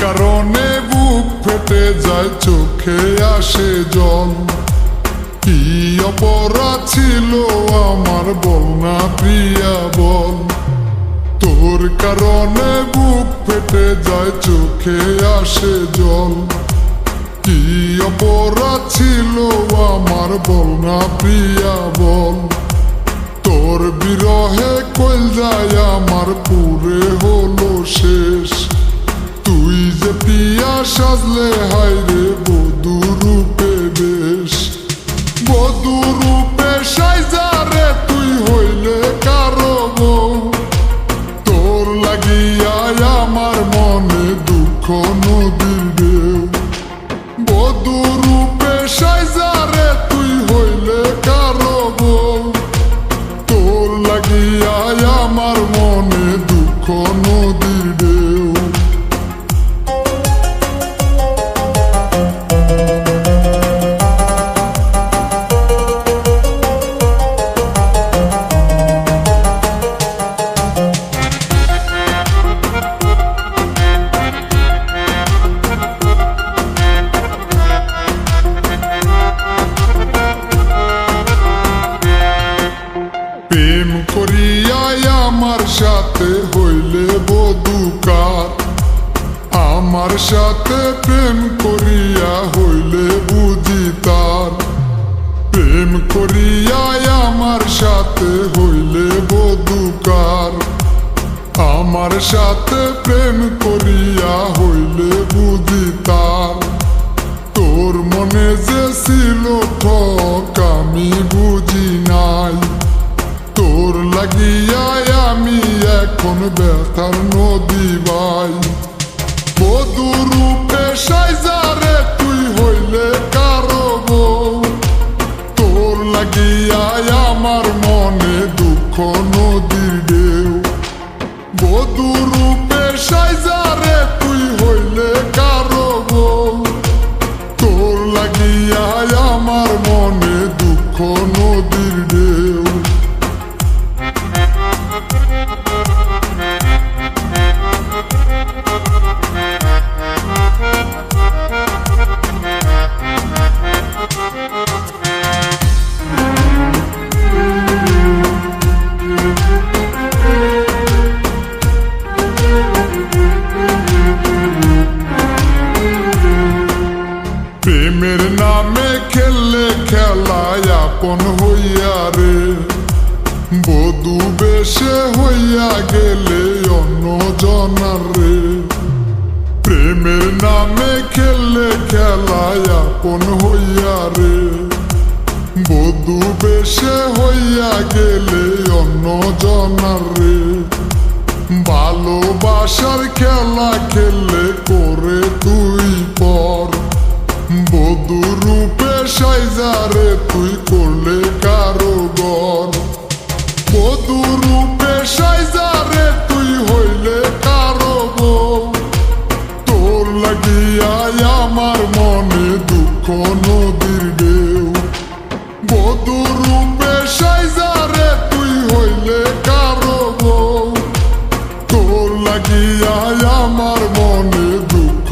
কারণে বুক ফেটে যায়, চোখে আসে জল। কি অপরাধ ছিল আমার, বল না প্রিয়া বল। তোর কারণে বুক ফেটে যায়, চোখে আসে জল। কি অপরাধ ছিল আমার, বল না প্রিয়া বল। তোর বিরহে কলজায় আমার পুরে হলো শেষ। তুই যে পিয়া সাজলে হায়রে বধূ রূপে বেশ। বধূ রূপে সাইজারে তুই হইলে কারো বউ। তোর লাগিয়া আমার মনে দুঃখ নদীর ঢেউ। বধূ রূপে সাইজারে তুই হইলে কারো বউ। তোর লাগিয়া আমার মনে দুঃখ নদীর ঢেউ। প্রেম করিয়া আমার সাথে হইলে বধূকার। আমার সাথে প্রেম করিয়া হইলে বুঝি তার। প্রেম করিয়া আমার সাথে হইলে বধূকার। আমার সাথে প্রেম করিয়া হইলে বুঝি তার। তোর মনে যে ছিল ঠক আমি বুঝি নাই। তোর লাগিয়া আমি এখন ব্যথার নদী বাই। বধূ রূপে সাইজারে তুই হইলে কারো বউ। তোর লাগিয়া আমার মনে দুঃখ নদীর ঢেউ। বধূ রূপে সাইজারে তুই হইলে কারো বউ। তোর লাগিয়া আমার মনে দুঃখ নদীর ঢেউ। প্রেমের নামে খেললে খেলায় আপন হইয়া রে। বধূ বেশে হইয়া গেলে অন্য জনার রে। প্রেমের নামে খেললে খেলায় আপন হইয়া রে। বধূ বেশে হইয়া গেলে অন্য জনার রে। ভালোবাসার খেলা খেললে করে তুই পর। বধূ রূপে সাইজারে তুই করলে কারো গর। বধূ রূপে সাইজারে তুই হইলে কারো বউ। তোর লাগিয়া আমার মনে দুঃখ নদীর ঢেউ। বধূ রূপে সাইজারে তুই হইলে কারো বউ। তোর লাগিয়া আমার মনে দুঃখ